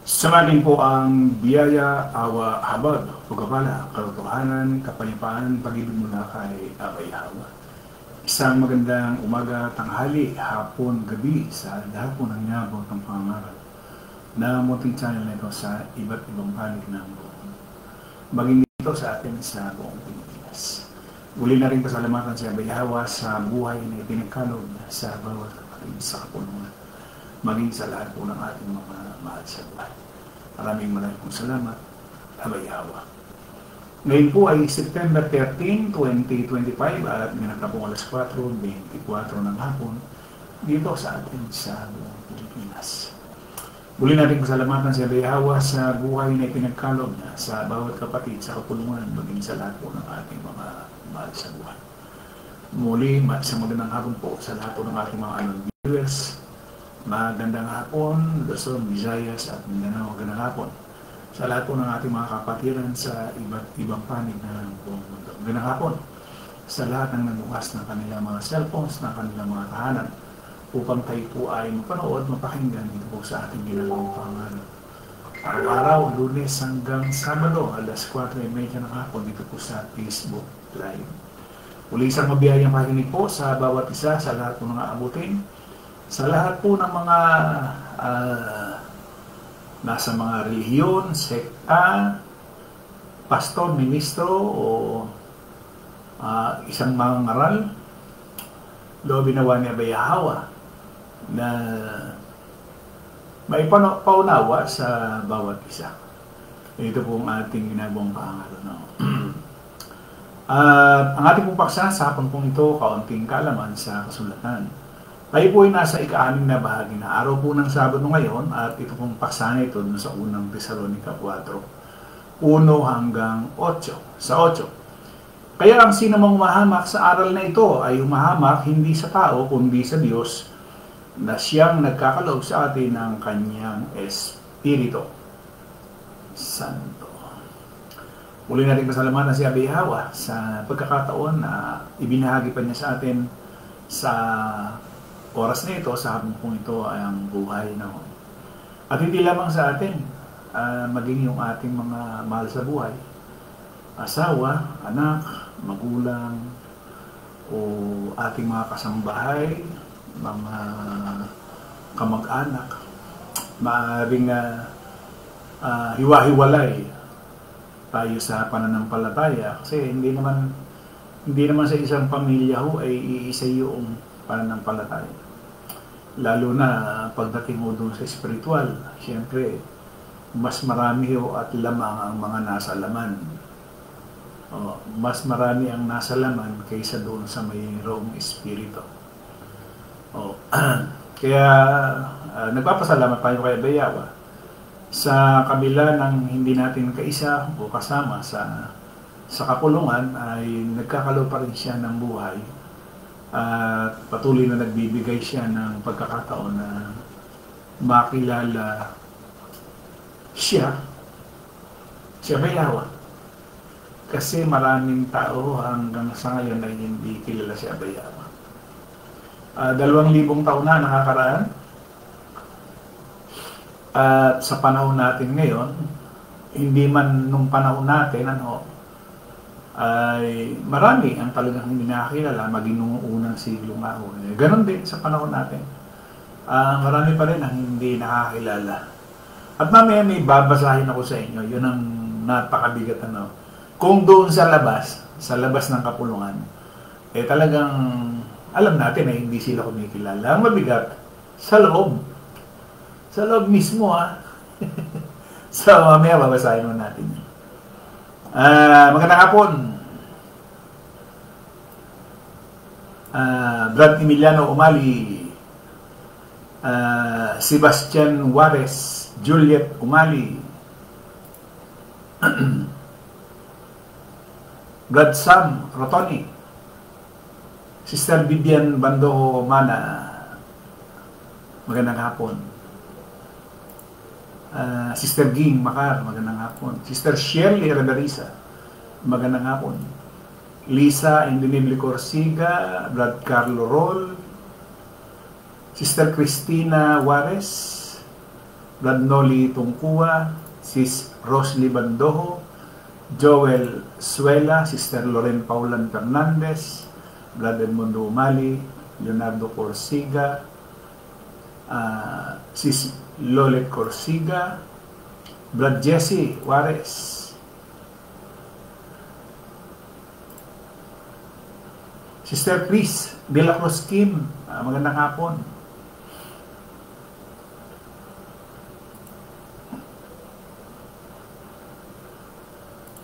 Sumaling po ang biyaya, awa, habag, pagkabala, katotohanan, kapayapaan, pag-ibig mula kay Abay Hawa. Isang magandang umaga, tanghali, hapon, gabi sa lahat po ng niyabot ng pangaral na munting channel na ito sa iba't ibang panig ng buong. Maging dito sa atin sa buong Pilipinas. Muli na rin pasalamatan si Abay Hawa sa buhay na ipinagkaloob sa bawat kapatid sa kapulungan. Maging sa lahat po ng ating mga mahal sa buhay. Maraming pong salamat, Abay Hawa. Ngayon po ay September 13, 2025 at minagka pong alas 4:24 ng hapon dito sa atin sa buong Pilipinas. Muli natin pasalamatan si Abay Hawa sa buhay na ipinagkaloob niya sa bawat kapatid sa kapulungan, maging sa lahat po ng ating mga mahal sa buhay. Muli, sa magandang hapon po sa lahat po ng ating mga viewers. Magandang hapon, Luzon, Visayas at Mindanao. Magandang hapon sa lahat po ng ating mga kapatiran sa iba't ibang panig ng buong mundo. Magandang hapon sa lahat ng nagbukas ng kanilang mga cellphones, ng kanilang mga tahanan upang tayo po ay mapanood, mapakinggan dito po sa ating ginagawang pangalan. Araw-araw, Lunes hanggang Sabado, alas 4:30 ng hapon dito po sa Facebook Live. Uli isang mabiyayang pakinig po sa bawat isa, sa lahat po ng aabutin. Sa lahat po ng mga nasa mga relihiyon, sekta, pastor, ministro o isang mangangaral, loobin nawa ni Abay Hawa na may paunawa sa bawat isa. Ito po ang ating ginagawang pangaral. No? Ang ating pong paksa sa hapon pong ito, kaunting kaalaman sa kasulatan. Tayo po ay nasa ika-6 na bahagi na araw po ng Sabado ngayon at ito pong paksa ito sa unang Tesalonica 4, 1 hanggang 8, sa 8. Kaya ang sino mang umahamak sa aral na ito ay umahamak hindi sa tao kundi sa Diyos na siyang nagkakaloob sa atin ng kanyang Espiritu Santo. Muli natin pasalamatan si Abay Hawa sa pagkakataon na ibinahagi pa niya sa atin sa oras na ito, sa hapon pong ito ay ang buhay na hon. At hindi lamang sa atin, maging yung ating mga mahal sa buhay, asawa, anak, magulang, o ating mga kasambahay, mga kamag-anak, maaaring hiwa-hiwalay tayo sa pananampalataya kasi hindi naman sa isang pamilya ho ay iisa yung pananampalataya. Lalo na pagdating mo doon sa spiritual, siyempre, mas marami ho at lamang ang mga nasa laman. Mas marami ang nasa laman kaysa doon sa mayroong espiritu. Kaya, nagpapasalamat tayo kay Abay Hawa sa kabila ng hindi natin kaisa o kasama sa kapulungan ay nagkakalob pa rin siya ng buhay. At patuloy na nagbibigay siya ng pagkakataon na makilala siya Abay Hawa. Kasi maraming tao hanggang sa ngayon ay hindi kilala si Abay Hawa. 2,000 taon na nakakaraan. At sa panahon natin ngayon, hindi man nung panahon natin, ay marami ang talagang hindi nakakilala, maging nung unang siglo nga ho. Ganon din sa panahon natin. Marami pa rin ang hindi nakakilala. At mamaya may babasahin ako sa inyo, yun ang napakabigat. Kung doon sa labas ng kapulungan, talagang alam natin na hindi sila kumikilala. Ang mabigat, sa loob mismo So mamaya babasahin mo natin yun. Magandang hapon, Brad Emiliano Umali, Sebastian Juarez, Juliet Umali, Brad Sam Rotoni, Sister Vivian Bando Mana, magandang hapon. Sister Ging Makar, magandang hapon. Sister Shirley Reverisa, magandang hapon. Lisa Indinibli Corsiga, Brad Carlo Roll, Sister Cristina Juarez, Brad Noli Tungkua, Sis Rosly Bandojo, Joel Suela, Sister Loren Paulan Fernandez, Brad Edmundo Umali, Leonardo Corsiga, Sis Lolet Corsiga, Brad Jesse Juarez, Sister Chris De La Cruz Kim, magandang hapon.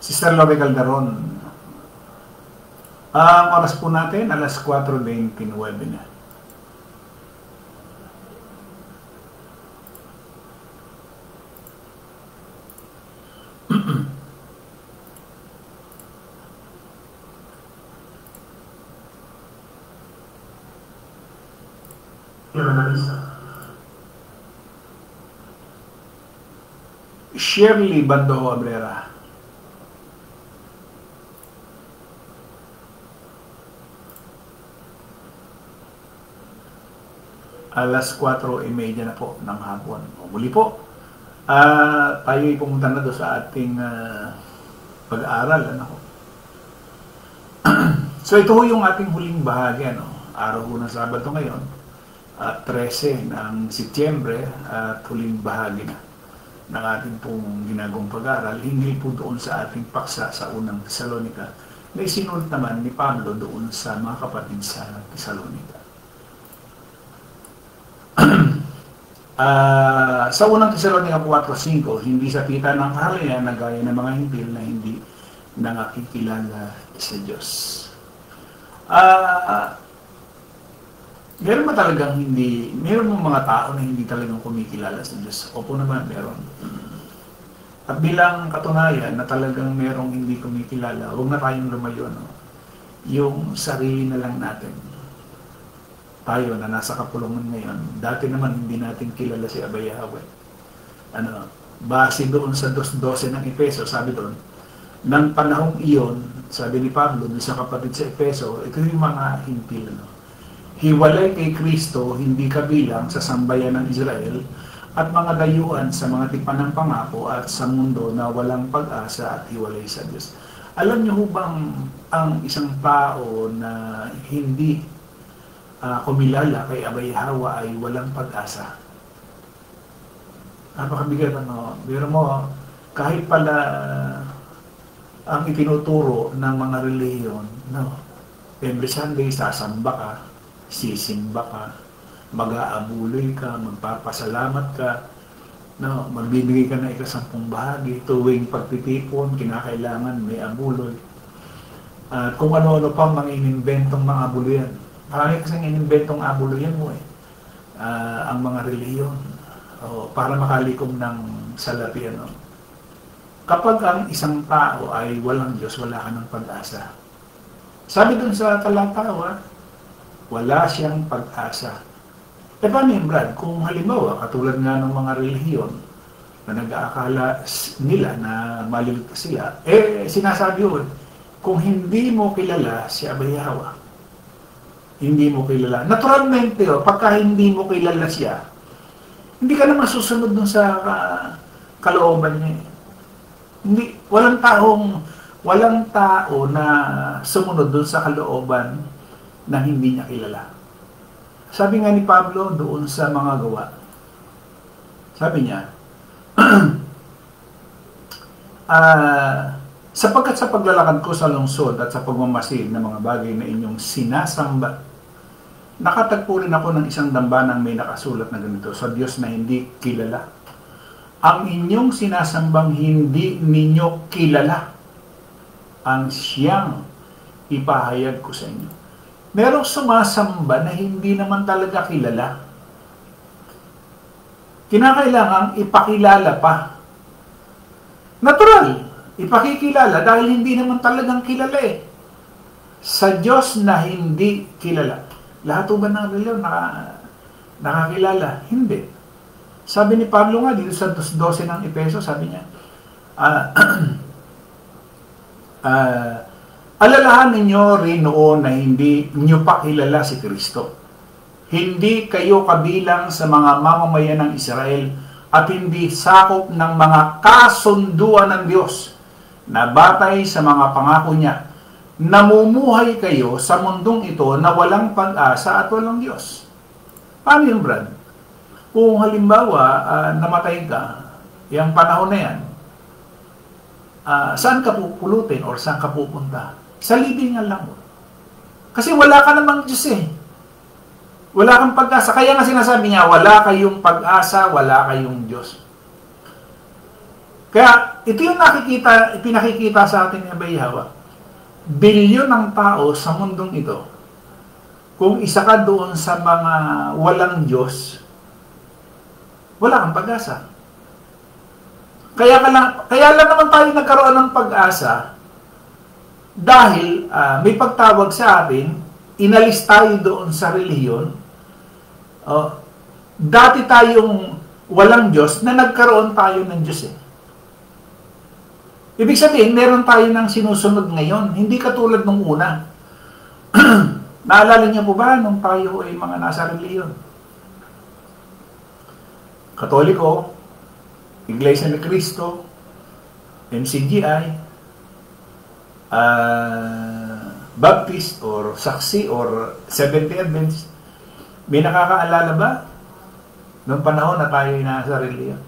Sister Lore Calderon. Ang oras po natin, alas 4:29 na. Shirley Bandojo Abrera. Alas 4:30 na po ng hapon. Muli po, tayo'y pumunta na doon sa ating pag-aaral. So ito ho yung ating huling bahagi. Araw ho ng Sabado ngayon, 13 ng Setyembre, at huling bahagi na ng ating pong ginagawang pag-aaral, hinggil po doon sa ating paksa sa unang Tesalonica, na isinulat naman ni Pablo doon sa mga kapatid sa Tesalonica. Sa unang Tesalonica 4:5, hindi sa kita ng kaharian na gaya ng mga hintil na hindi nakakikilala sa Diyos. Meron ba talagang hindi, meron mga tao na hindi talagang kumikilala sa Diyos? Opo naman, meron. At bilang katunayan na talagang merong hindi kumikilala, huwag na tayong lumayo, yung sarili na lang natin. Tayo na nasa kapulungan ngayon, dati naman hindi natin kilala si Abay Yahweh. Base doon sa 2:12 ng Efeso, sabi doon, ng panahong iyon, sabi ni Pablo, doon sa kapatid sa Efeso, ito yung mga hintil, hiwalay kay Kristo, hindi kabilang sa sambayan ng Israel, at mga dayuhan sa mga tipan ng pangako at sa mundo na walang pag-asa at hiwalay sa Diyos. Alam niyo bang ang isang tao na hindi kumilala kay Abay Hawa ay walang pag-asa? Napakabigat, Pero mo, kahit pala ang itinuturo ng mga reliyon, every Sunday sasamba ka, sisimba ka, mag-aabuloy ka, magpapasalamat ka, magbibigay ka ng 10 bahagi, tuwing pagtitipon, kinakailangan may abuloy. At kung ano-ano pang mga inimbentong mga abuloyan. Marami kasing inimbentong abuloyan mo ang mga reliyon, para makalikom ng salapi. Kapag ang isang tao ay walang Diyos, wala ka ng pag-asa. Sabi dun sa talata, wala siyang pag-asa. Paano yun, Brad? Kung halimbawa, katulad nga ng mga relihiyon na nag-aakala nila na maliligtas sila, sinasabi yun, kung hindi mo kilala si Abay Yahweh, hindi mo kilala. Naturalmente, pagka hindi mo kilala siya, hindi ka naman susunod dun sa kalooban niya. Hindi, walang tao na sumunod dun sa kalooban na hindi niya kilala. Sabi nga ni Pablo doon sa mga gawa, sabi niya, sapagkat sa paglalakad ko sa lungsod at sa pagmamasid ng mga bagay na inyong sinasamba, nakatagpo rin ako ng isang dambanang may nakasulat na ganito, sa Diyos na hindi kilala. Ang inyong sinasambang hindi ninyo kilala, ang siyang ipahayag ko sa inyo. Merong sumasamba na hindi naman talaga kilala. Kinakailangang ipakilala pa. Natural, ipakikilala dahil hindi naman talagang kilala sa Diyos na hindi kilala. Lahat ba ng reliyon nakakilala? Hindi. Sabi ni Pablo nga dito sa 2:12 ng Efeso, sabi niya, alalahan ninyo rin noon na hindi nyo pa kilala si Kristo. Hindi kayo kabilang sa mga mamamayan ng Israel at hindi sakop ng mga kasunduan ng Diyos na batay sa mga pangako niya. Namumuhay kayo sa mundong ito na walang pag-asa at walang Diyos. Paano yun, Brad? Kung halimbawa, namatay ka, yung panahon na yan, saan ka pupulutin or saan ka pupunta? Sa libingan lang mo. Kasi wala ka namang Diyos eh. Wala kang pag-asa. Kaya nga sinasabi niya, wala kayong pag-asa, wala kayong Diyos. Kaya ito yung pinakikita sa atin ng Yahweh. Bilyon ng tao sa mundong ito, kung isa ka doon sa mga walang Diyos, wala kang pag-asa. Kaya lang naman tayo nagkaroon ng pag-asa dahil may pagtawag sa atin, inalis tayo doon sa relihiyon. Dati tayong walang Diyos na nagkaroon tayo ng Diyos eh. Ibig sabihin, meron tayo ng sinusunod ngayon. Hindi katulad nung una. Naalala niyo po ba nung tayo ay mga nasa relihiyon? Katoliko, Iglesia ni Cristo, MCGI, Baptist or Saksi or Seventh-day Adventist. May nakakaalala ba noong panahon na tayo ay nasa relihiyon?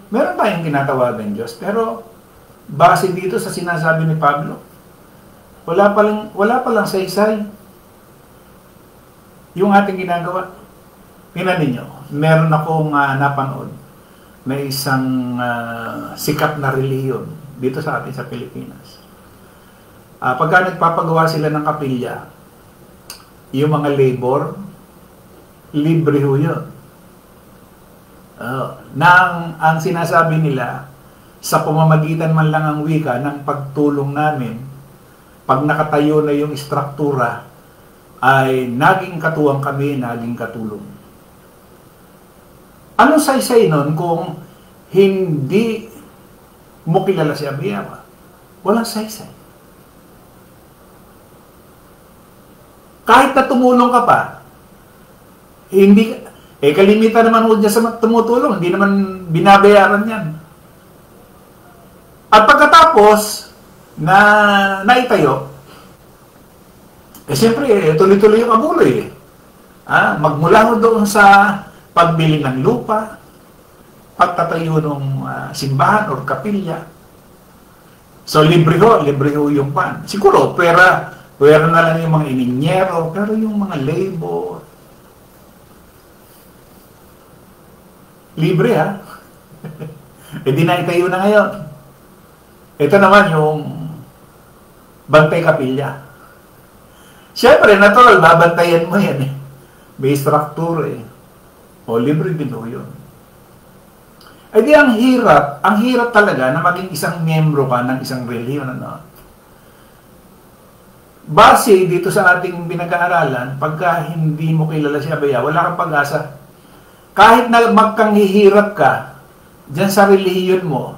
Meron tayong tinatawagan Diyos, pero base dito sa sinasabi ni Pablo, wala pa lang saysay yung ating ginagawa. Tingnan ninyo, meron akong napanood na isang sikat na relihiyon dito sa atin sa Pilipinas. Pagka nagpapagawa sila ng kapilya, yung mga labor, libre ho yun. Ang sinasabi nila, sa pamamagitan man lang ang wika ng pagtulong namin, pag nakatayo na yung istruktura, ay naging katuwang kami, naging katulong. Anong saysay nun kung hindi mo kilala si Abiyama? Walang saysay. Kahit na tumulong ka pa, hindi, kalimitan naman mo dyan sa tumutulong, hindi naman binabayaran yan. At pagkatapos na naitayo, siyempre, tuloy-tuloy yung abuloy. Magmula mo doon sa pagbili ng lupa, pagtatayo ng simbahan o kapilya. So, libre ho yung pan. Siguro, pera na lang yung mga ininyero, pero yung mga labor, libre ha. Di naitayo na ngayon. Ito naman yung bantay kapilya. Siyempre, natural, babantayan mo yan eh. May struktura eh. O, libre din ho yun. Ay di ang hirap talaga na maging isang miyembro ka ng isang relihiyon. Base dito sa ating pinag-aaralan, pagka hindi mo kilala si Abaya, wala kang pag-asa. Kahit na magkanghihirap ka dyan sa relihiyon mo,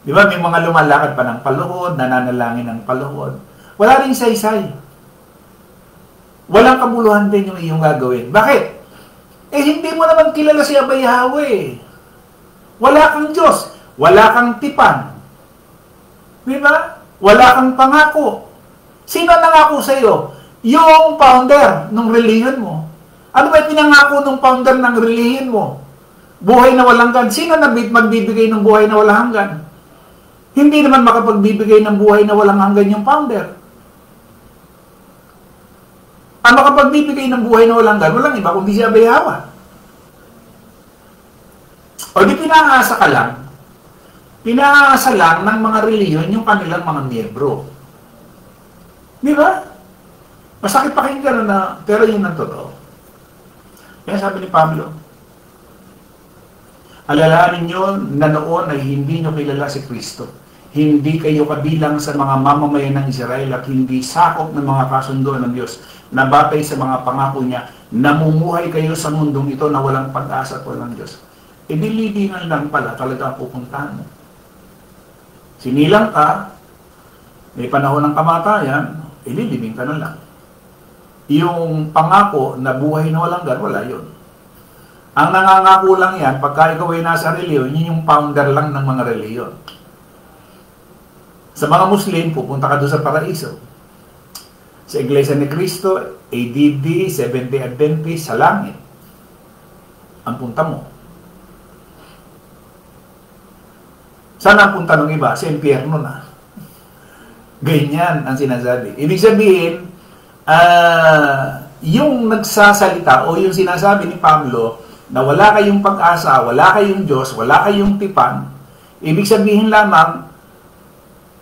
di ba, may mga lumalakad pa ng paluhod, nananalangin ng paluhod. Wala rin saysay. Walang kabuluhan din yung iyong gagawin. Bakit? Hindi mo naman kilala si Abay Yahweh. Wala kang Diyos. Wala kang tipan. Di ba? Wala kang pangako. Sino nangako sa iyo? Yung founder ng relihiyon mo. Ano ba pinangako ng founder ng relihiyon mo? Buhay na walang hanggan. Sino magbibigay ng buhay na walang hanggan? Hindi naman makapagbibigay ng buhay na walang hanggan yung founder. Ang makapagbibigay ng buhay na walang hanggan, walang iba kundi si Abay Yahweh. O di pinaasa ka lang. Pinaasa lang ng mga relihiyon yung kanilang mga miyembro. Di ba? Masakit pakinggan na, pero yun ang totoo. Kaya sabi ni Pablo, alalahanin nyo na noon ay hindi nyo kilala si Kristo. Hindi kayo kabilang sa mga mamamayan ng Israel at hindi sakop ng mga kasunduan ng Diyos na batay sa mga pangako niya, namumuhay kayo sa mundong ito na walang pag-asa at walang Diyos. Dilibingan lang pala talaga ang pupuntahan mo. Sinilang ka, may panahon ng kamatayan, ililibing ka na lang. Yung pangako na buhay na walang hanggan, wala yun. Ang nangangako lang yan, pagka ikaw ay nasa reliyon, yun yung founder lang ng mga reliyon. Sa mga Muslim, pupunta ka doon sa paraiso. Sa Iglesia ni Cristo, ADD, 70 Adventist, sa langit. Ang punta mo. Saan ang punta ng iba? Sa impyerno na. Ganyan ang sinasabi. Ibig sabihin, yung nagsasalita o yung sinasabi ni Pablo na wala kayong pag-asa, wala kayong Diyos, wala kayong tipan, ibig sabihin lamang,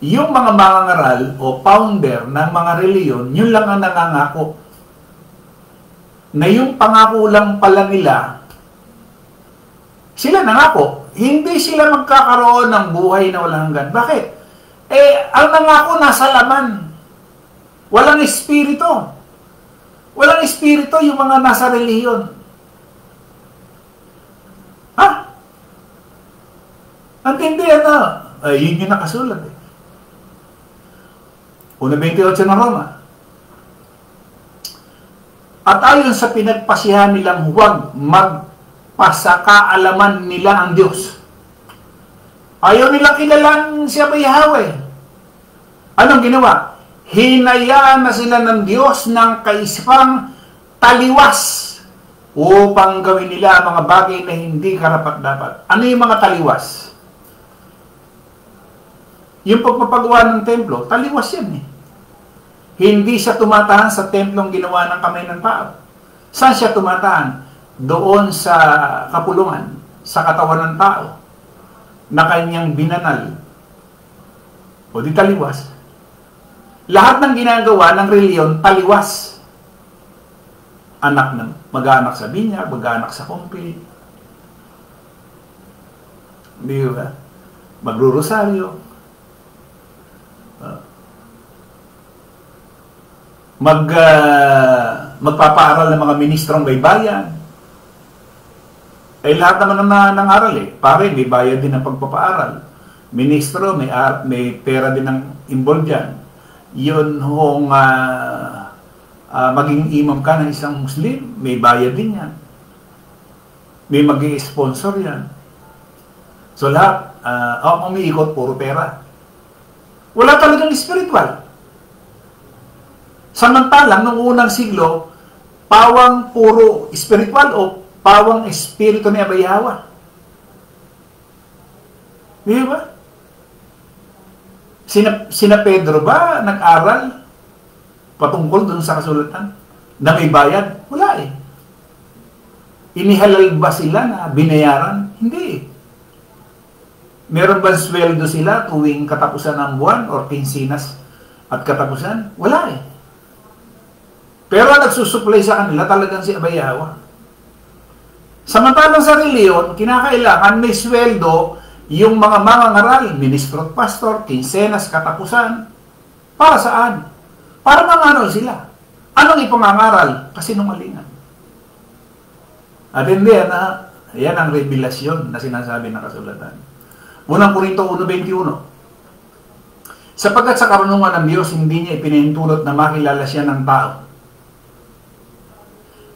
yung mga mangangaral o founder ng mga reliyon, yun lang ang nangangako. Na yung pangako lang pala nila, sila nangako. Hindi sila magkakaroon ng buhay na walang hanggan. Bakit? Ang nangako nasa laman. Walang espiritu. Walang espiritu yung mga nasa reliyon. Ha? Antindihan na. Yun yung nakasulat eh. 1:28 ng Roma. At ayon sa pinagpasihan nilang huwag magpasakaalaman nila ang Diyos. Ayaw nilang kilalang siya ba Yahweh. Anong ginawa? Hinayaan na sila ng Diyos ng kaisipang taliwas upang gawin nila mga bagay na hindi karapat-dapat. Ano yung mga taliwas? Yung pagpapagawa ng templo, taliwas yan eh. Hindi siya tumatahan sa templong ginawa ng kamay ng tao. Saan siya tumatahan? Doon sa kapulungan, sa katawan ng tao, na kanyang binanal. O di taliwas. Lahat ng ginagawa ng reliyon, taliwas. Mag-aanak sa binyag, mag-aanak sa kumpi. Di ba? Magrurosaryo. Magpapaaral ng mga ministrong may bayan. Lahat naman ng aral eh. Pare, may bayad din ng pagpapaaral. Ministro, may pera din ng involved dyan. Yun kung maging imam ka ng isang Muslim, may bayad din yan. May mag-i-sponsor yan. So lahat, umiikot, puro pera. Wala talagang spiritual. Samantalang, nung unang siglo, pawang puro spiritual o pawang espiritu ni Abayawa. Di ba? Sina Pedro ba nag-aral patungkol dun sa kasulatan na may bayad? Wala eh. Inihalal ba sila na binayaran? Hindi. Meron ba sweldo sila tuwing katapusan ng buwan or kinsinas at katapusan? Wala eh. Pero nagsusupply sa kanila talagang si Abayawa. Samantalang sa reliyon, kinakailangan may sweldo yung mga mangangaral, ministro at pastor, kinsenas, katapusan. Para saan? Para mangaral sila. Anong ipangangaral? Kasinungalingan. At hindi yan ang revelasyon na sinasabi ng kasulatan. Unang Korinto 1:21. Sapagkat sa karunungan ng Diyos, hindi niya ipinahintulot na makilala siya ng tao.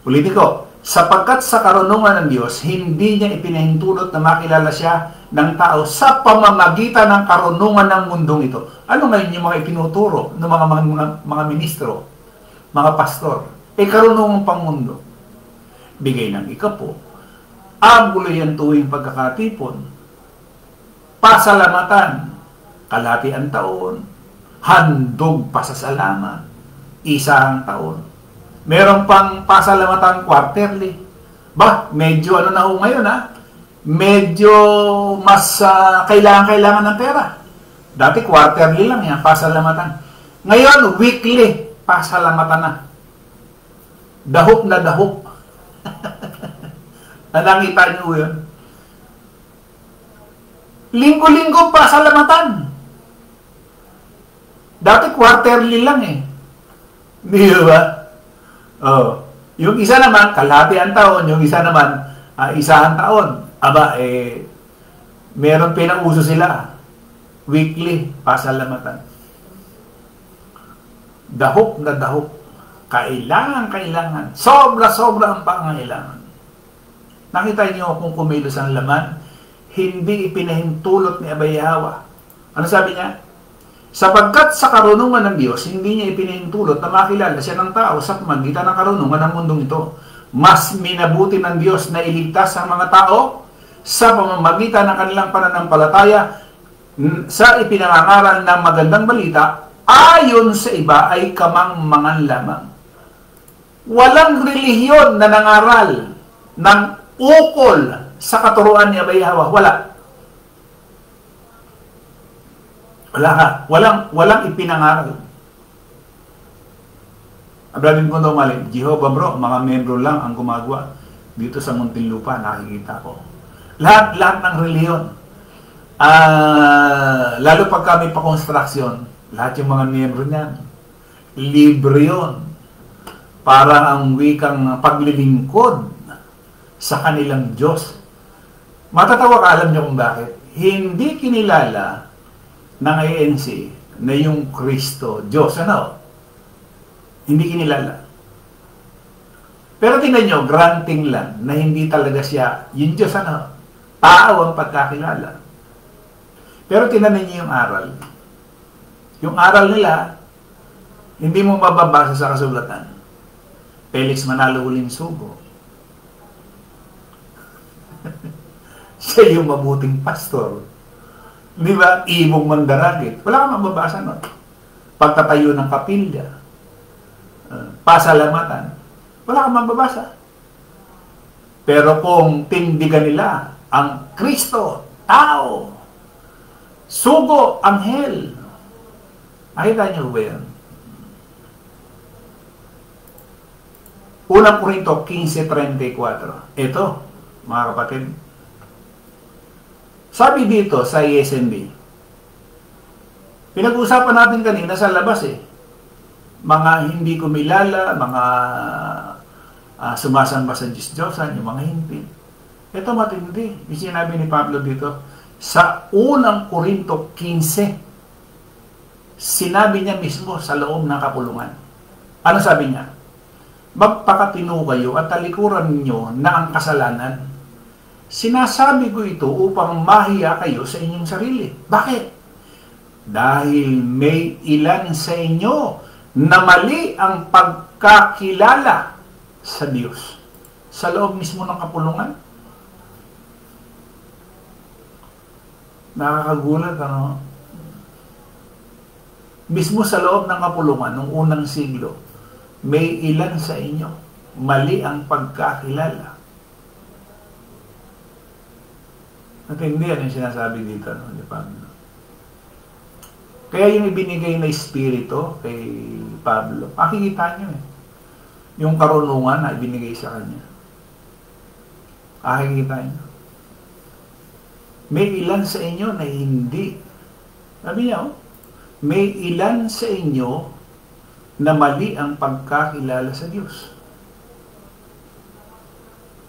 Ulitin ko, sapagkat sa karunungan ng Diyos, hindi niya ipinahintulot na makilala siya ng tao sa pamamagitan ng karunungan ng mundong ito. Ano ngayon yung mga itinuturo ng mga ministro, mga pastor? Karunungan pang mundo. Bigay ng ikapo, abulayan tuwing pagkakatipon, pasalamatan, kalahatian taon, handog pasasalamat, isang taon. Meron pang pasalamatan quarterly. Medyo na ngayon medyo mas kailangan ng pera. Dati quarterly lang yan, pasalamatan. Ngayon, weekly, pasalamatan na. Dahok na dahok. Nakita niyo yun? Linggo-linggo, pasalamatan. Dati quarterly lang eh. Di ba? Yung isa naman, kalahatian taon. Yung isa naman, isahan taon. Meron pinauso sila. Weekly, pasalamatan. Dahok na dahok. Kailangan. Sobra-sobra ang pangailangan. Nakita niyo kung kumilos ang laman, hindi ipinahintulot ni Abay Hawa. Ano sabi niya? Sapagkat sa karunungan ng Diyos, hindi niya ipinahintulot na makilala siya ng tao sa pamagitan ng karunungan ng mundong ito. Mas minabuti ng Diyos na iligtas ang mga tao sa pamamagitan ng kanilang pananampalataya sa ipinangangaral ng magandang balita, ayon sa iba ay kamangmangan lamang. Walang relihiyon na nangaral ng ukol sa katuruan ni Abay Hawa. Wala. Wala ka. Walang ipinangaral. Abraham ko daw mali, Jehovah bro, mga membro lang ang gumagawa dito sa Muntinlupa, nakikita ko. Lahat ng relihiyon. Lalo pag kami pa construction, lahat yung mga miyembro niyan, libre yun. Para ang wikang paglilingkod sa kanilang Diyos. Matatawa ka, alam niyo kung bakit. Hindi kinilala ng ANC na yung Kristo, Diyos, ano? Hindi kinilala. Pero tingnan nyo, granting lang na hindi talaga siya, yung Diyos, ano? Tao ang pagkakilala. Pero tingnan niyo yung aral. Yung aral nila, hindi mo mababasa sa kasulatan. Felix Manalo huling sugo. Siya yung mabuting pastor. Di ba? Ibong mandaragit. Wala kang mababasa nun. Pagtatayo ng kapilya. Pasalamatan. Wala kang mababasa. Pero kung tindigan nila ang Kristo, tao, sugo, anghel. Nakita niyo ba yan? Unang Korinto 15:34. Ito, mga kapatid. Sabi dito sa ESNB, pinag-uusapan natin kanina sa labas mga hindi kumilala, mga sumasamba sa Diyos-Diyosan, yung mga hindi. Ito matindi. Yung sinabi ni Pablo dito, sa unang Korinto 15, sinabi niya mismo sa loob ng kapulungan. Ano sabi niya? Magpakatino kayo at talikuran ninyo na ang kasalanan. Sinasabi ko ito upang mahiya kayo sa inyong sarili. Bakit? Dahil may ilan sa inyo na mali ang pagkakilala sa Diyos. Sa loob mismo ng kapulungan. Nakakagulat, ano? Mismo sa loob ng kapulungan, noong unang siglo, may ilan sa inyo mali ang pagkakilala. Natindi yan yung sinasabi dito, no, di Pablo. Kaya yung ibinigay na espiritu kay Pablo, makikita nyo yung karunungan na ibinigay sa kanya. Makikita nyo. May ilan sa inyo na hindi. Sabi niya, may ilan sa inyo na mali ang pagkakilala sa Diyos.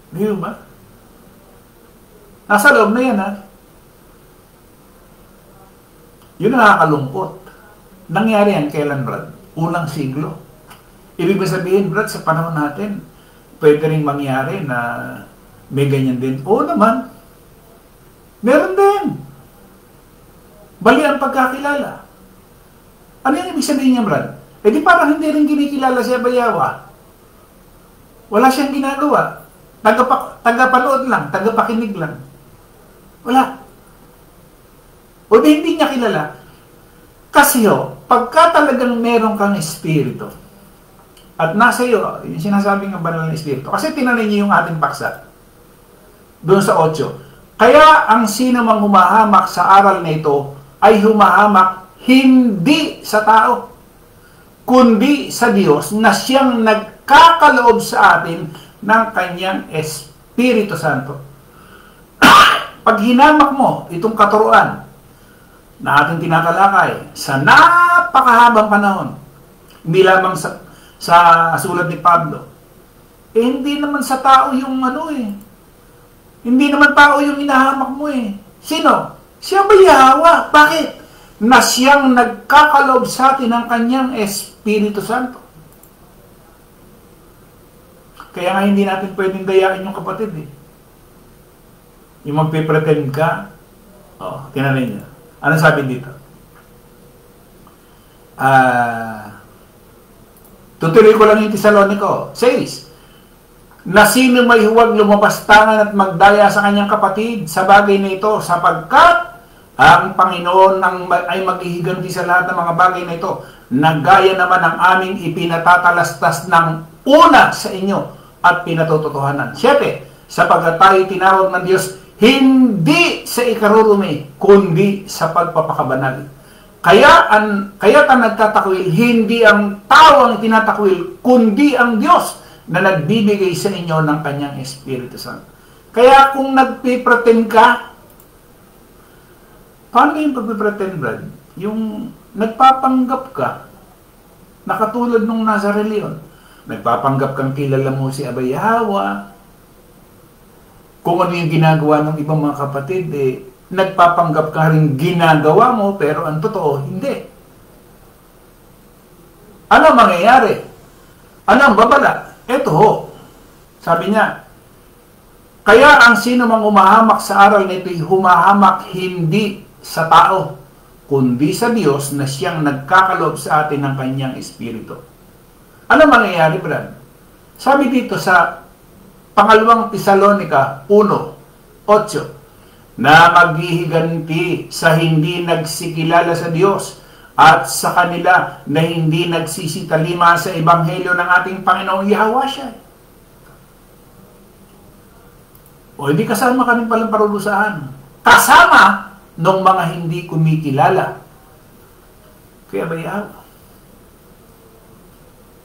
Di ba? Nasa loob na yan, ha? Yun ang nakakalungkot. Nangyari yan kailan, Brad? Unang siglo. Ibig sabihin, Brad, sa panahon natin, pwede rin mangyari na may ganyan din. Oo naman. Meron din. Mali ang pagkakilala. Ano yung ibig sabihin niya, Brad? Eh di parang hindi rin kinikilala si Abay Hawa. Wala siyang ginagawa. Tagapanood lang, tagapakinig lang. Wala. O di hindi niya kilala. Kasi pagka talagang meron kang espiritu, at nasa iyo, yung sinasabi ng banal na espiritu, kasi tinanin niyo yung ating paksa, doon sa 8. Kaya ang sino mang humahamak sa aral na ito, ay humahamak hindi sa tao, kundi sa Diyos na siyang nagkakaloob sa atin ng kanyang Espiritu Santo. Pag hinamak mo itong katuruan na ating tinatalakay sa napakahabang panahon, hindi lamang sa sulat ni Pablo, hindi naman sa tao yung hindi naman tao yung inahamak mo Sino? Si Abay Hawa. Bakit? Na siyang nagkakaloob sa atin ng kanyang Espiritu Santo. Kaya nga hindi natin pwedeng dayain yung kapatid Yung magpipretend ka, tinanin niyo. Ano sabi dito? Tutuloy ko lang yung Tesalonico. Says, na sino may huwag lumapastangan at magdaya sa kanyang kapatid sa bagay na ito, sapagkat ang Panginoon ay maghihiganti sa lahat ng mga bagay na ito, na gaya naman ang aming ipinatatalastas ng una sa inyo at pinatututuhanan. 7, sapagkat tayo tinawag ng Diyos hindi sa ikarurumi, kundi sa pagpapakabanal. Kaya ta nagtatakwil, hindi ang tao ang tinatakwil, kundi ang Diyos na nagbibigay sa inyo ng kanyang Espiritu Santo. Kaya kung nagpipretend ka, paano yung pagpipretend, Brad? Yung nagpapanggap ka, na katulad nung nasa reliyon, nagpapanggap kang kilala mo si Abay Hawa, kung ano yung ginagawa ng ibang mga kapatid, nagpapanggap ka rin ginagawa mo, pero ang totoo, hindi. Ano mangyayari? Ano ang babala? Ito ho. Sabi niya, kaya ang sino mang umahamak sa aral nito'y humahamak hindi sa tao, kundi sa Diyos na siyang nagkakaloob sa atin ng kanyang Espiritu. Ano mangyayari, Brad? Sabi dito sa pangalawang Tesalonica 1:8, na maghihiganti sa hindi nagsikilala sa Diyos at sa kanila na hindi nagsisitalima sa Ebanghelyo ng ating Panginoong Yahweh siya. O hindi kasama kami palang parurusahan. Kasama ng mga hindi kumikilala kaya ba Yahweh?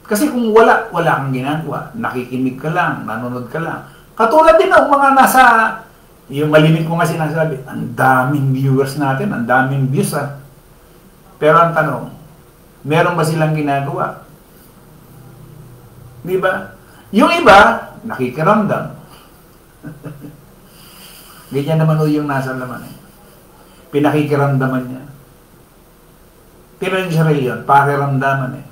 Kasi kung wala kang ginagawa, nakikinig ka lang, nanonood ka lang. Katulad din ng mga nasa, yung malimit ko nga sinasabi, ang daming viewers natin, ang daming views Pero ang tanong, meron ba silang ginagawa? Di ba? Yung iba, nakikiramdam. Ganyan naman yung nasa laman. Pinakikiramdaman niya. Pero yung sarili yun, pakiramdaman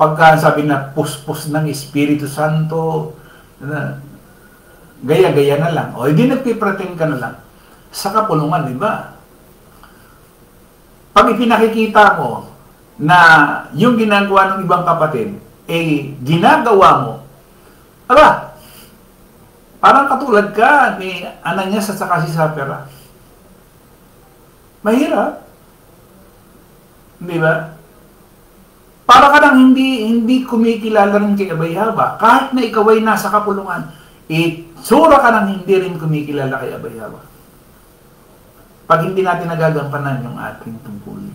Pagka sabi na puspos ng Espiritu Santo, gaya-gaya na lang. O hindi nagpipretend ka na lang. Sa kapulungan, di ba? Pag ipinakikita mo na yung ginagawa ng ibang kapatid, ginagawa mo, parang katulad ka ni Ananias at saka si Sapphira. Mahirap. Di ba? Para ka nang hindi kumikilala rin kay Abay Hawa. Kahit na ikaw ay nasa kapulungan, sura ka nang hindi rin kumikilala kay Abay Hawa. Pag hindi natin nagagampanan yung ating tungkulin.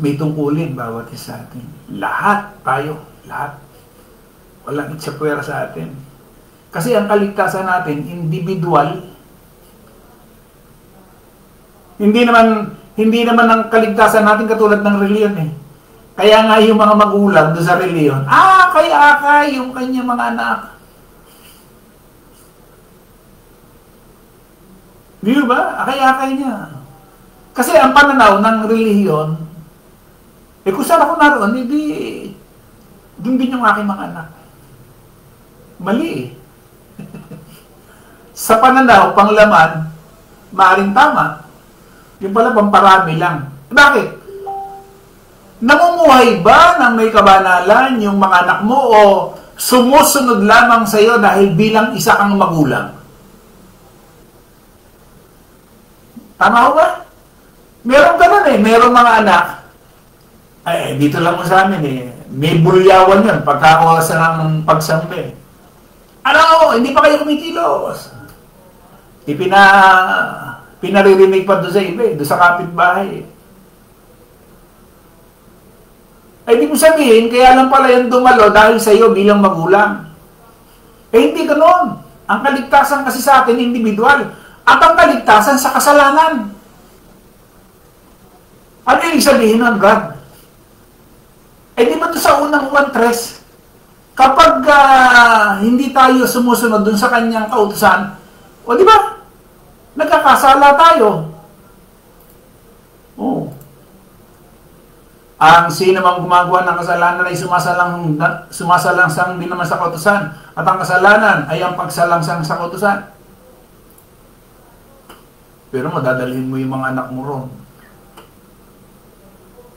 May tungkulin bawat isa sa atin. Lahat tayo. Lahat. Walang itsapwera sa atin. Kasi ang kaligtasan natin, individual. Hindi naman ang kaligtasan natin katulad ng reliyon Kaya nga yung mga magulang doon sa reliyon, kaya yung kanyang mga anak. Di ba? Akay-akay niya. Kasi ang pananaw ng reliyon, kung saan ako naroon, doon din yung aking mga anak. Mali Sa pananaw, panglaman, maaaring tama. Yung pala, pamparami lang. Bakit? Namumuhay ba ng may kabanalan yung mga anak mo o sumusunod lamang sa iyo dahil bilang isa kang magulang? Tama ba? Meron ganun Meron mga anak. Dito lang mo sa amin May bulyawan yun pagkakawasan ng pagsampi. Hindi pa kayo kumikilos. Pinaririnig pa doon sa iba doon sa kapitbahay. Di mo sabihin, kaya lang pala yung dumalo dahil sa iyo bilang magulang. Hindi ganoon. Ang kaligtasan kasi sa atin, individual. At ang kaligtasan sa kasalanan. Ano yung sabihin ng God? Di ba ito sa unang 1:3? Kapag hindi tayo sumusunod dun sa kanyang kautusan, di ba? Nagkakasala tayo. Ang sino mang gumagawa ng kasalanan ay sumasalangsang din naman sa kautusan. At ang kasalanan ay ang pagsalangsang sa kautusan. Pero madadalhin mo yung mga anak mo ron.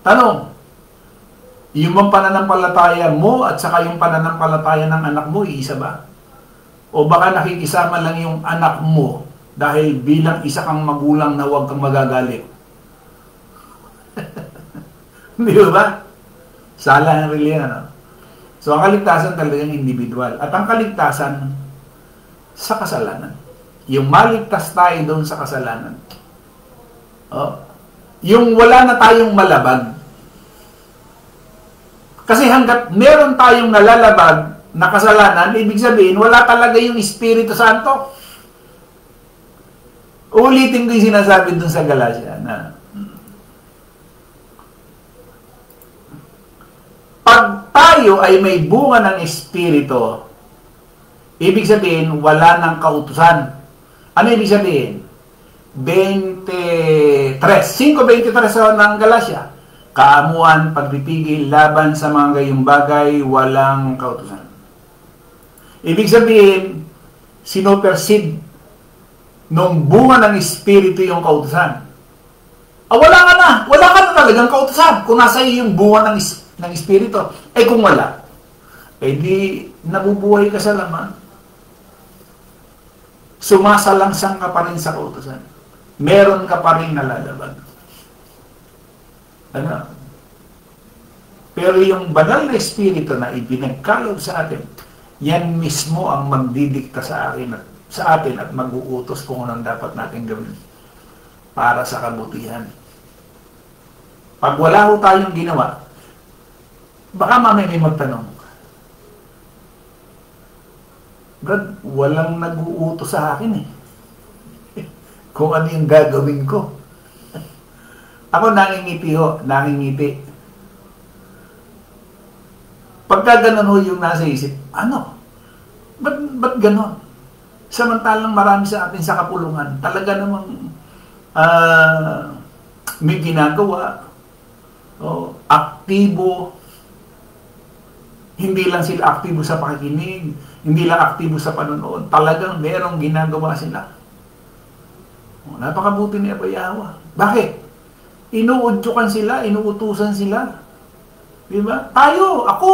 Tanong, yung bang pananampalataya mo at saka yung pananampalataya ng anak mo, iisa ba? O baka nakikisama lang yung anak mo dahil bilang isa kang magulang na huwag kang magagalit? Di ba? Sala ang reliyon, ano? So, ang kaligtasan talagang individual. At ang kaligtasan sa kasalanan. Yung maligtas tayo doon sa kasalanan. Oh. Yung wala na tayong malabag. Kasi hanggat meron tayong nalalabag na kasalanan, ibig sabihin, wala talaga yung Espiritu Santo. Ulitin ko yung sinasabi doon sa Galatia na pag tayo ay may bunga ng Espiritu, ibig sabihin, wala ng kautusan. Ano ibig sabihin? 23. 5:23 ng Galatia. Kaamuan, pagpipigil, laban sa mga gayong bagay, walang kautusan. Ibig sabihin, sinopersid nung bunga ng Espiritu yung kautusan. Wala ka na! Wala ka na talagang kautusan kung nasa iyo yung bunga ng Espiritu. Kung wala, di nabubuhay ka sa laman. Sumasalangsang ka pa rin sa kautusan. Meron ka pa rin nalalabag. Ano? Pero yung banal na Espiritu na ibinagkaloob sa atin, yan mismo ang magdidikta sa atin at mag-uutos kung anong dapat natin gawin para sa kabutihan. Pag wala ho tayong ginawa, baka mamaya may magtanong, Brad, walang nag-uutos sa akin kung ano yung gagawin ko. Ako nangingiti ho, nangingiti. Pagka ganun ho yung nasa isip, ano? Ba't ganun? Samantalang marami sa atin sa kapulungan, talaga namang may ginagawa, aktibo. Hindi lang sila aktibo sa pakikinig, hindi lang aktibo sa panonood, talagang merong ginagawa sila. Napakabuti ni Abayawa. Bakit? Inuudyokan sila, inuutusan sila. Di ba? Tayo, ako.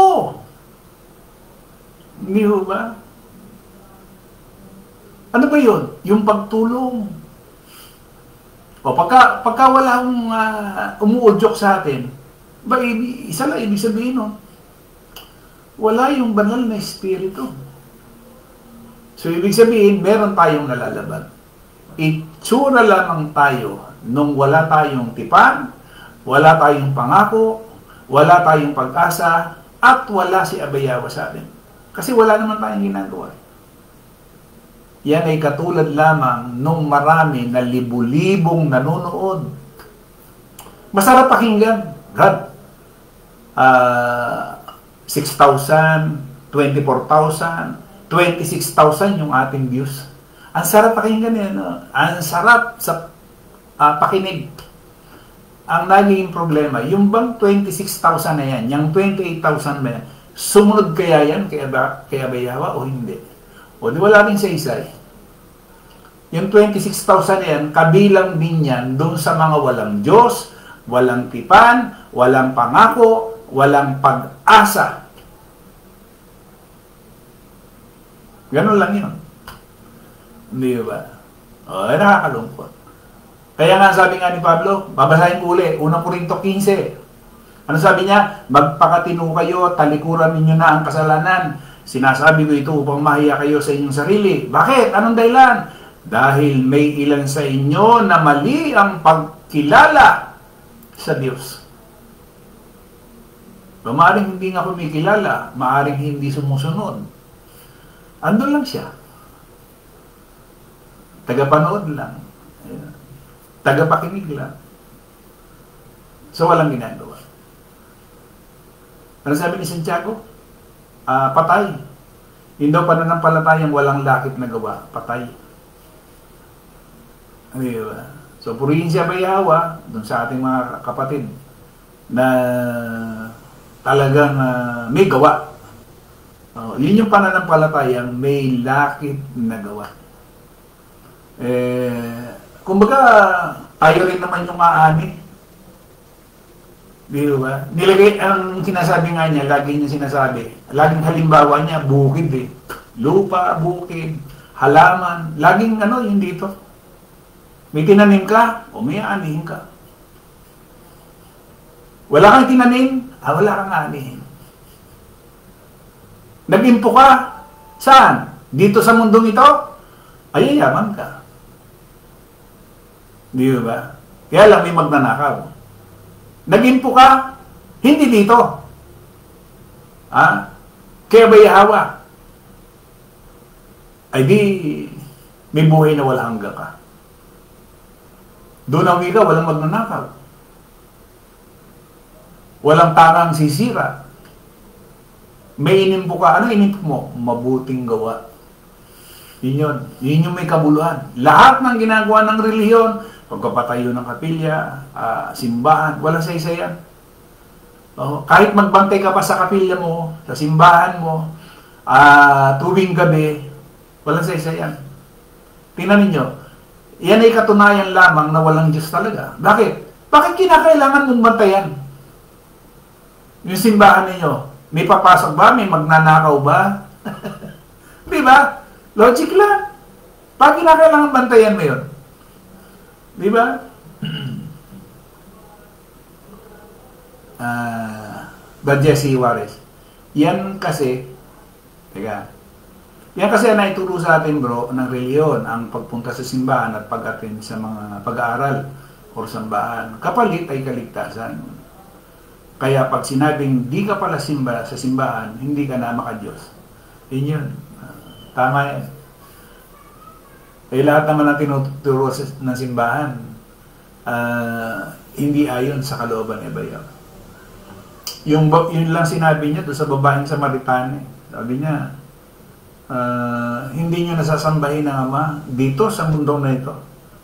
Hindi ba? Ano ba yun? Yung pagtulong. Pagka wala akong umuudyok sa atin, isa lang ibig sabihin nun, wala yung banal na Espiritu. So, ibig sabihin, meron tayong nalalabag. Itsura lamang tayo nung wala tayong tipan, wala tayong pangako, wala tayong pag-asa, at wala si Abayawa sa atin. Kasi wala naman tayong ginagawa. Yan ay katulad lamang nung marami na libu-libong nanonood. Masarap pakinggan. God, 6,000, 24,000, 26,000 yung ating views. Ang sarap pakinggan yan. Ang sarap sa pakinig. Ang naging problema, yung bang 26,000 na yan, yung 28,000 na yan, sumunod kaya yan kay Abayawa o hindi? O di wala rin sa isa eh. Yung 26,000 na yan, kabilang din yan doon sa mga walang Diyos, walang tipan, walang pangako, walang pag-asa. Ganun lang yun. Hindi ba? Nakakalungkot. Kaya nga sabi nga ni Pablo, babasahin ko uli, 1 Corinto 15. Ano sabi niya? Magpakatino kayo, talikuran ninyo na ang kasalanan. Sinasabi ko ito upang mahiya kayo sa inyong sarili. Bakit? Anong dahilan? Dahil may ilan sa inyo na mali ang pagkilala sa Diyos. Maaring hindi nga kumikilala, maaring hindi sumusunod. Andun lang siya. Tagapanood lang. Tagapakinig lang. So, walang ginagawa. Ano sabi ni Santiago? Patay. Hindi daw pananampalatayang walang lakit na gawa. Patay. Diba? So, purihin si Abayawa dun sa ating mga kapatid na talagang may gawa. Yun yung pananampalatayang may lakit na gawa. Kumbaga, tayo rin naman yung aani. Di ba? Nilagay, ang sinasabi nga niya, lagi niya sinasabi, laging halimbawa niya, bukid eh. Lupa, bukid, halaman, laging yung dito. May tinanim ka, o may aanihin ka. Wala kang tinanim, wala kang aanihin. Nag-impo ka, saan? Dito sa mundong ito, ay yaman ka. Di ba? Kaya lang may magnanakaw. Nag-impo ka, hindi dito. Kaya ba ihawa? Ay di, may buhay na wala hanggang ka. Doon ang wika, walang magnanakaw. Walang tangang sisira. May inimpo ka, ano inimpo mo? Mabuting gawa. Yun yung may kabuluhan. Lahat ng ginagawa ng relihiyon, pagpapatayo ng kapilya, simbahan, walang saysayan. Kahit magbantay ka pa sa kapilya mo, sa simbahan mo, tuwing gabi, walang saysayan. Tingnan ninyo, yan ay katunayan lamang na walang Diyos talaga. Bakit? Bakit kinakailangan mong bantayan? Yung simbahan ninyo, may papasok ba? May magnanakaw ba? Di ba? Logic lang. Bakit kinakailangan bantayan mo yun? Di ba? But Jesse Juarez. Yan kasi ang naituro sa atin, bro, ng reliyon, ang pagpunta sa simbahan at pag-attend sa mga pag-aaral o sambahan. Kapalit ay kaligtasan. Kaya pag sinabing di ka pala simba sa simbahan, hindi ka na maka-Diyos. Yun. Tama yan. Lahat naman ang tinuturo ng simbahan, hindi ayon sa kalooban ni Bayo. Yun lang sinabi niya doon sa babaeng Samaritana. Sabi niya, hindi niyo nasasambahin ang Ama dito sa mundong na ito.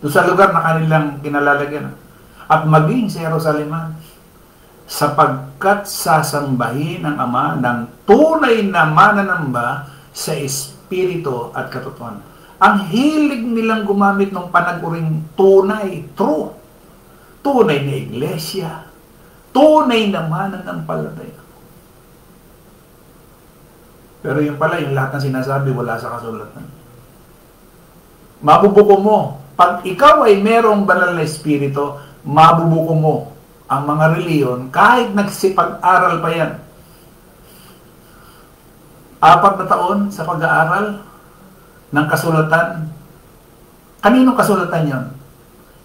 Doon sa lugar na kanilang kinalalagyan. At maging sa Jerusalem, sapagkat sasambahin ang Ama ng tunay na mananamba sa Espiritu at katotohanan. Ang hilig nilang gumamit ng panaguring tunay, true. Tunay na iglesia. Tunay na mananampalataya. Pero yung pala, yung lahat ng sinasabi, wala sa kasulatan. Mabubuko mo. Pag ikaw ay merong banal na espiritu, mabubuko mo ang mga reliyon kahit nagsipag-aral pa yan. 4 na taon sa pag-aaral ng kasulatan. Kaninong kasulatan yon?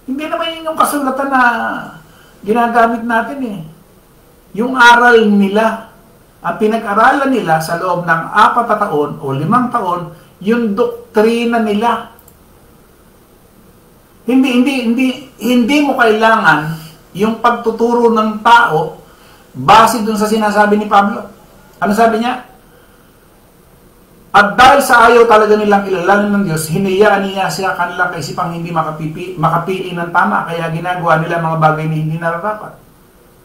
Hindi naman yun yung kasulatan na ginagamit natin eh. Yung aral nila, ang pinag-aralan nila sa loob ng 4 na taon o 5 taon, yung doktrina nila. Hindi mo kailangan yung pagtuturo ng tao base dun sa sinasabi ni Pablo. Ano sabi niya? At dahil sa ayaw talaga nilang kilalanin ng Diyos, hinayaan niya siya kanilang kaisipang hindi makapili ng tama, kaya ginagawa nila mga bagay na hindi nararapat.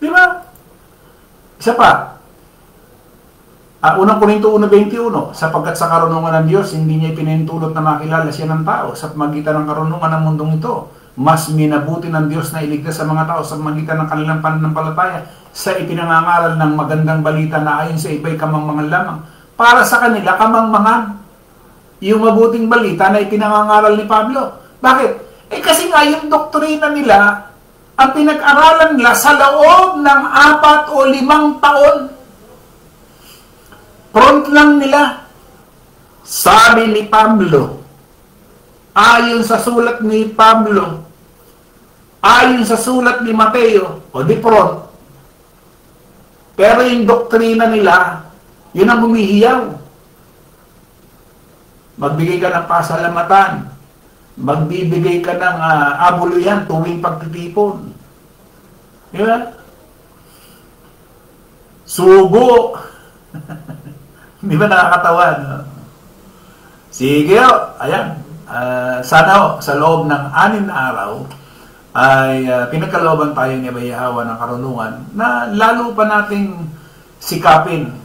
Di ba? Isa pa, unang Korinto 1:21, sapagkat sa karunungan ng Diyos, hindi niya pinintulot na makilala siya ng tao sa magitan ng karunungan ng mundong ito. Mas minabuti ng Diyos na iligtas sa mga tao sa magitan ng kanilang pananampalataya sa ipinangangaral ng magandang balita na ayon sa iba'y kamangmangan lamang. Para sa kanila, kamangmangan. Yung mabuting balita na ipinangangaral ni Pablo. Bakit? Kasi nga yung doktrina nila, ang pinag-aralan nila sa loob ng 4 o 5 taon. Front lang nila. Sabi ni Pablo, ayon sa sulat ni Pablo, ayon sa sulat ni Mateo, o di front. Pero yung doktrina nila, yun ang humihiyaw. Magbigay ka ng pasalamatan. Magbibigay ka ng abuluyan tuwing pagtitipon. Di ba? Sugo. Di ba nakakatawa? No? Sige, ayan. Sana sa loob ng 6 na araw ay pinagkalooban tayo ni Bayahawa ng karunungan na lalo pa nating sikapin.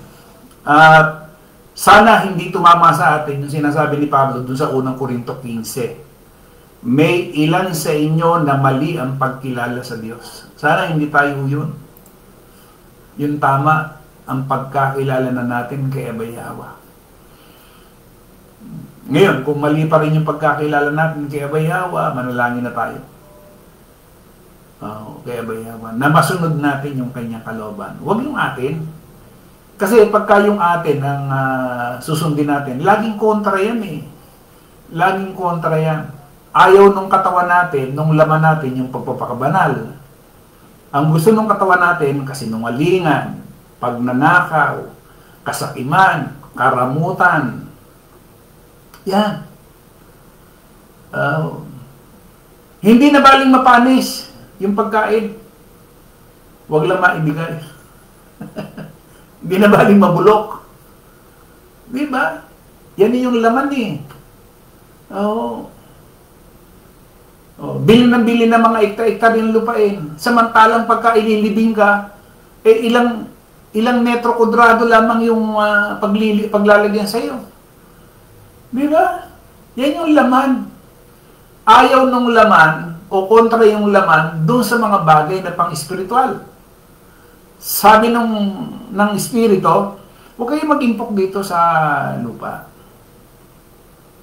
At sana hindi tumama sa atin yung sinasabi ni Pablo dun sa unang Korinto 15 May ilan sa inyo na mali ang pagkilala sa Diyos. Sana hindi tayo yun. Yung tama ang pagkakilala na natin kay Abay Yawa. Ngayon, kung mali pa rin yung pagkakilala natin kay Abay Yawa, manalangin na tayo. Kay Abay Yawa. Na masunod natin yung kanyang kalooban. Huwag yung atin. Kasi pagka yung atin ang susundin natin, laging kontra yan eh. Laging kontra yan. Ayaw nung katawan natin, nung laman natin, yung pagpapakabanal. Ang gusto nung katawan natin, kasinungalingan, pagnanakaw, kasakiman, karamutan. Yan. Hindi na baling mapanis yung pagkain. Huwag lang maibigay. Hindi na baling mabulok. Diba? Yan yung laman eh. Bili ng mga ekta-ekta ng lupain. Samantalang pagka ililibing ka, ilang metro kudrado lamang yung paglalagyan sa iyo. Di ba? Yan yung laman. Ayaw nung laman o kontra yung laman doon sa mga bagay na pang-espiritual. Sabi ng espiritu, huwag kayo mag-impok dito sa lupa.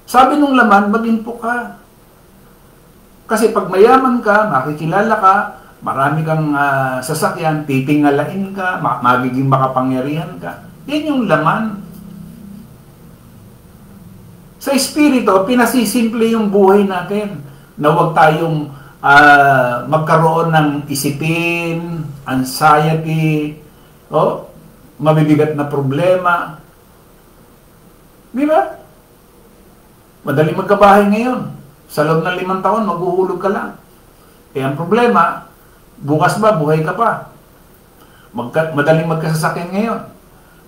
Sabi nung laman, mag-impok ka. Kasi pag mayaman ka, makikilala ka, marami kang sasakyan, titingalain ka, magiging makapangyarihan ka. Yan yung laman. Sa espiritu, pinasisimple yung buhay natin na huwag tayong magkaroon ng isipin, anxiety, mabibigat na problema. Di ba? Madaling magkabahay ngayon. Sa loob ng 5 taon, maghuhulog ka lang. Ang problema, bukas ba, buhay ka pa? Madaling magkasasakyan ngayon.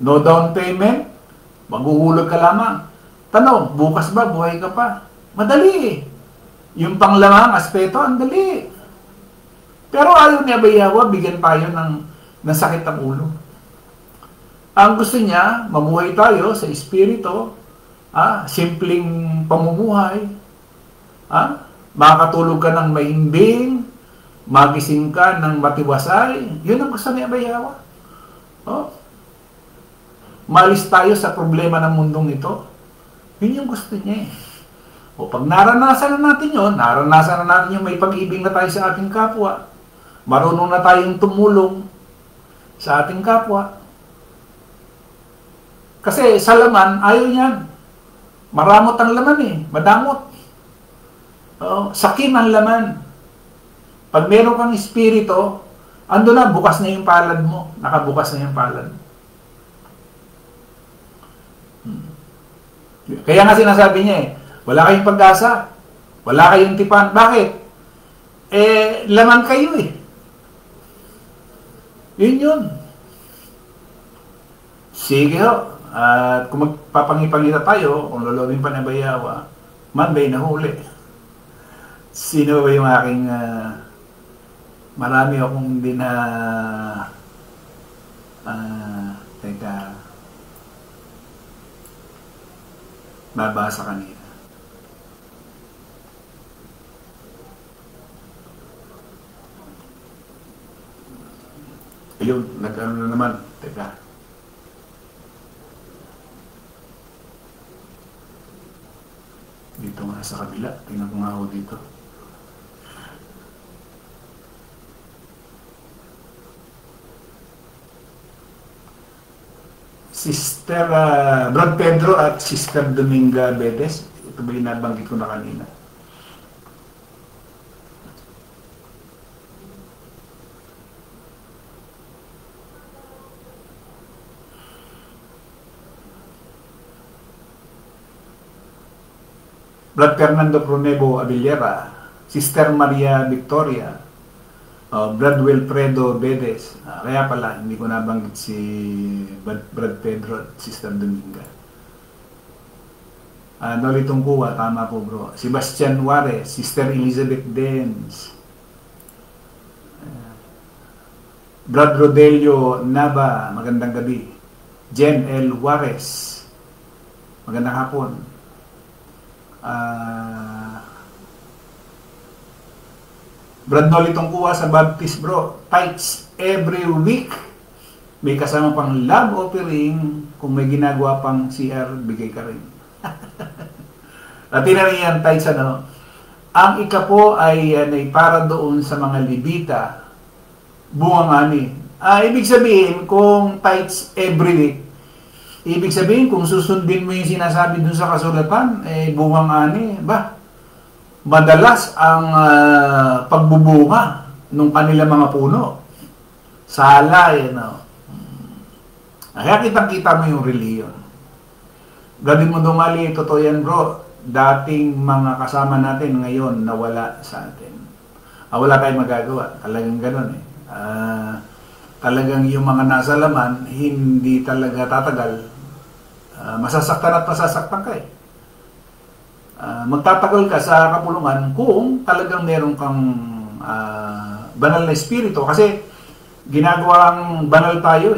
No down payment, maghuhulog ka lamang. Tanong, bukas ba, buhay ka pa? Madali. Yung panglamang aspeto, ang dali. Pero ayaw ni Abay Yawa, bigyan tayo ng sakit ng ulo. Ang gusto niya, mamuhay tayo sa espiritu, simpleng pamumuhay, makakatulog ka ng mahimbing, magising ka ng matiwasay. Yun ang gusto ni Abay Yawa. Malis tayo sa problema ng mundong ito. Yun yung gusto niya eh. Pag naranasan na natin yun, naranasan na natin yung may pag-ibig na tayo sa ating kapwa, marunong na tayong tumulong sa ating kapwa. Kasi sa laman, ayaw niyan. Maramot ang laman eh, madamot. Sakim ang laman. Pag meron kang espiritu, ando na, bukas na yung palad mo. Nakabukas na yung palad. Kaya nga sinasabi niya wala kayong pag-asa. Wala kayong tipan. Bakit? Laman kayo eh. Yun. Sige ho. At kung magpapangipangita tayo, kung lolobin pa na Abay Yawa, Monday na huli. Sino ba yung aking marami akong hindi na babasa kanina. Ayun, nag-ano na naman. Teka. Dito nga sa kabila. Tingnan ko nga ako dito. Sister Brad Pedro at Sister Dominga Bedes. Ito ba yung nabanggit ko na kanina? Brad Fernando Pronebo Avillera, Sister Maria Victoria, Brad Wilfredo Bedes. Kaya pala, hindi ko nabanggit si Brad Pedro at Sister Dominga. Noli Tungkuwa, tama po bro. Sebastian Juarez, Sister Elizabeth Dens. Brad Rodelio Nava, magandang gabi. Jen L. Juarez, magandang hapon. Brad Nolitong kuha sa Baptist bro, tithes every week. May kasama pang love offering. Kung may ginagawa pang CR, bigay ka rin. At rin yan, tithes ano. Ang ika po ay para doon sa mga Levita, bungang ani. Ibig sabihin, kung tithes every week, ibig sabihin, kung susundin mo yung sinasabi dun sa kasulatan, bungang ani, madalas ang pagbubunga ng kanilang mga puno. Sala, Kaya kitang-kita mo yung reliyon. Gawin mo dumali, totoo yan bro. Dating mga kasama natin ngayon nawala sa atin. Wala tayong magagawa. Talagang ganun talagang yung mga nasa laman, hindi talaga tatagal. Masasaktan at masasaktan ka magtatagal ka sa kapulungan kung talagang meron kang banal na espiritu. Kasi ginagawang banal tayo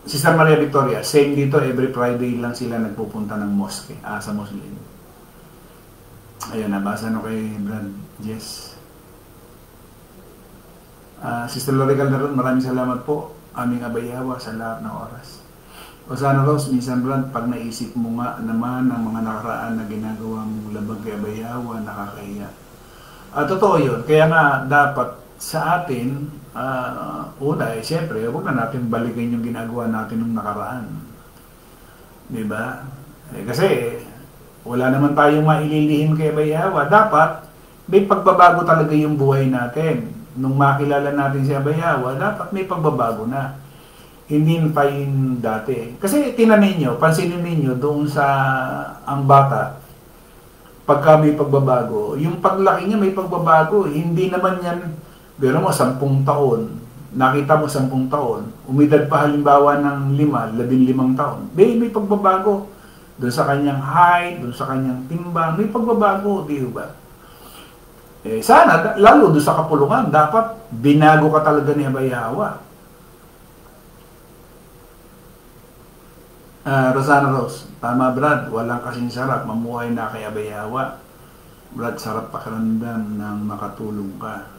Sister Maria Victoria, same dito, every Friday lang sila nagpupunta ng mosque, sa Muslim. Ayun, nabasa no kay Brad Jess. Sister Lori Calderon, maraming salamat po. Aming abayawa sa lahat ng oras. O sana Rose, minsan Brad, pag naisip mo nga naman ang mga nakaraan na ginagawa mong labag kay abayawa, nakakahiya. Totoo yun. Kaya nga, dapat sa atin, una, siyempre, huwag na natin balikin yung ginagawa natin nung nakaraan. Diba? Kasi, wala naman tayong maililihim kay abayawa. Dapat, may pagbabago talaga yung buhay natin. Nung makilala natin si abayawa, dapat may pagbabago na. Hindi na tayo dati. Kasi tinanin nyo, pansinin ninyo doon sa ang bata, pagka may pagbabago, yung paglaki niya may pagbabago. Hindi naman yan, pero mo, 10 taon, nakita mo 10 taon, umidad pa halimbawa ng 15 taon, may pagbabago. Doon sa kanyang height, doon sa kanyang timbang, may pagbabago, di ba? Sana, lalo doon sa kapulungan, dapat binago ka talaga ni abayawa. Rosana Rose, tama Brad, walang kasing sarap mamuhay na kay abayawa. Brad, sarap pakiramdam ng makatulong ka.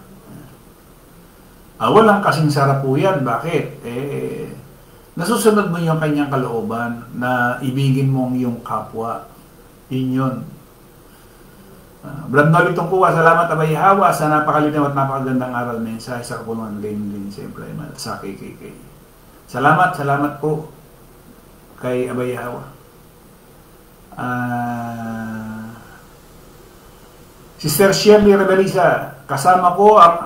Walang kasing sarap po yan. Bakit? Nasusunod mo yung kanyang kalooban na ibigin mo ang iyong kapwa. Yun. Brad Nolitong kuha, salamat abayawa sa napakalinaw at napakagandang aral mensahe sa kapulungan. Ganyan din siyempre sa KKK. Salamat po kay abayawa. Sister Shirley Rebelisa, kasama ko ang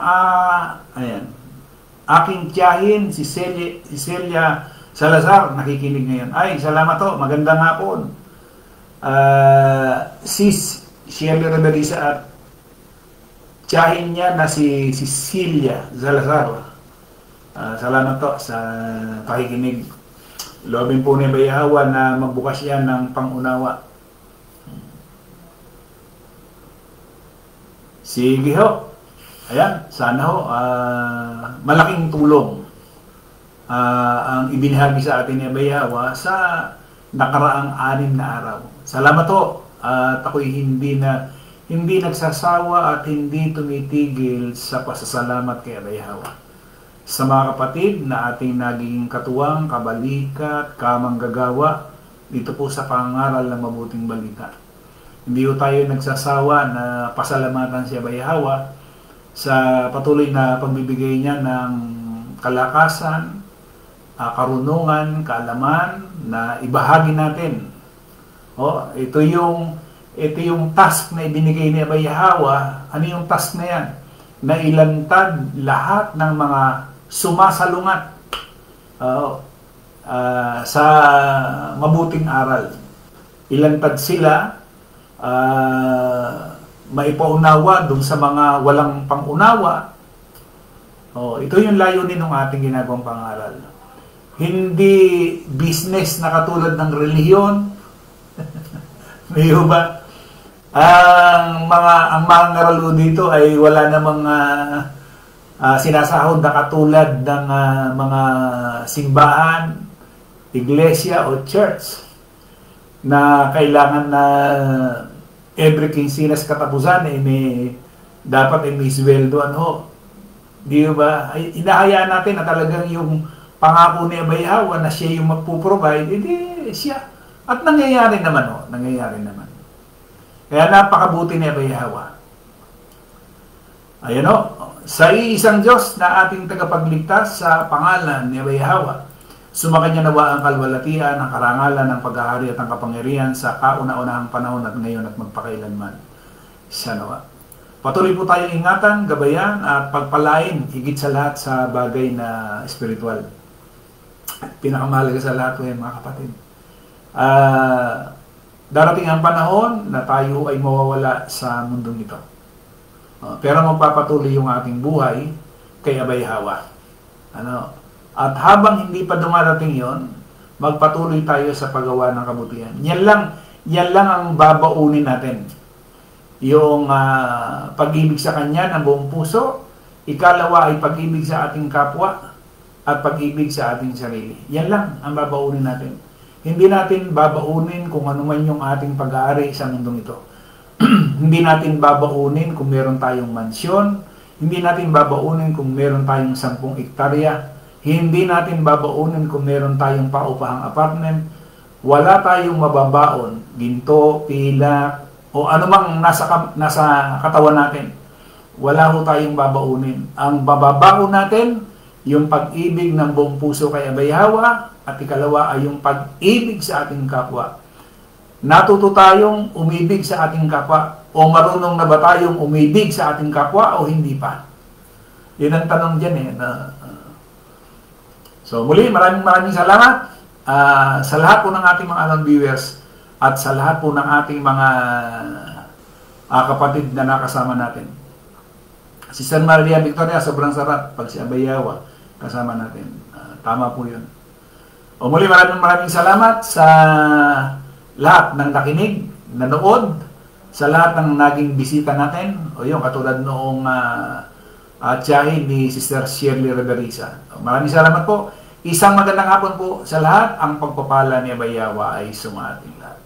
aking tiyahin si Celia Salazar, nakikinig ngayon. Salamat to, magandang hapon. Sis Shirley Rebelisa at tiyahin niya na si Celia Salazar. Salamat to sa pakikinig. Loobin po ni abayawa na magbukas yan ng pangunawa. Sige ho. Ayan, sana ho, malaking tulong ang ibinahagi sa atin ni abayawa sa nakaraang 6 na araw. Salamat ho. At ako'y hindi nagsasawa at hindi tumitigil sa pasasalamat kay abayawa. Sa mga kapatid na ating naging katuwang, kabalikat, kamanggagawa dito po sa pangaral ng mabuting balita. Hindi po tayo nagsasawa na pasalamatan si abayawa sa patuloy na pagbibigay niya ng kalakasan, karunungan, kaalaman na ibahagi natin. Ito yung task na ibinigay ni abayawa. Ano yung task na yan? Na ilantad lahat ng mga sumasalungat sa mabuting aral. Ilantad sila, maipaunawa dun sa mga walang pangunawa. Ito yung layunin ng ating ginagawang pangaral. Hindi business na katulad ng relihiyon. May ba? Ang mga ngaralo dito ay wala namang sinasahod na katulad ng mga simbahan, iglesia o church. na kailangan na every quincenas katapusan dapat may sweldo di ba? Ay, inahayaan natin na talagang yung pangako ni Abay Hawa na siya yung magpo-provide, siya. At nangyayari naman nangyayari naman. Kaya napakabuti ni Abay Hawa. Ayan sa iisang Diyos na ating tagapagligtas sa pangalan ni Abay Hawa, sumakanya nawa ang kalwalatian, ang karangalan, ang paghahari at ang kapangyarihan sa kauna-unahang panahon at ngayon at magpakailanman. Siya nawa. Patuloy po tayong ingatan, gabayan at pagpalain higit sa lahat sa bagay na espiritual. Pinakamahalaga sa lahat ko yan mga kapatid. Darating ang panahon na tayo ay mawawala sa mundong ito. Pero magpapatuloy yung ating buhay kay Abay Hawa. At habang hindi pa dumarating yon, magpatuloy tayo sa paggawa ng kabutihan. Yan lang ang babaunin natin. Yung pag-ibig sa Kanya ng buong puso, ikalawa ay pag-ibig sa ating kapwa, at pag-ibig sa ating sarili. Yan lang ang babaunin natin. Hindi natin babaunin kung ano man yung ating pag-aari sa mundong ito. Hindi natin babaunin kung meron tayong mansyon, hindi natin babaunin kung meron tayong 10 hektarya, hindi natin babaunin kung meron tayong paupahang apartment, wala tayong mababaon, ginto, pilak, o anumang nasa katawan natin. Wala ho tayong babaunin. Ang bababaon natin, yung pag-ibig ng buong puso kay Abay Hawa, at ikalawa ay yung pag-ibig sa ating kapwa. Natuto tayong umibig sa ating kapwa, o marunong na ba tayong umibig sa ating kapwa o hindi pa? Yun ang tanong dyan So muli, maraming salamat sa lahat po ng ating mga alam viewers at sa lahat po ng ating mga kapatid na nakasama natin. Si San Maria Victoria, sobrang sarap pag si Abay Hawa kasama natin. Tama po yun. O muli, maraming salamat sa lahat ng nakinig, nanood, sa lahat ng naging bisita natin. O yun, katulad noong tiyahin ni Sister Shirley Reverisa. Maraming salamat po. Isang magandang hapon po sa lahat. Ang pagpapala ni Abay Hawa ay sumating lahat.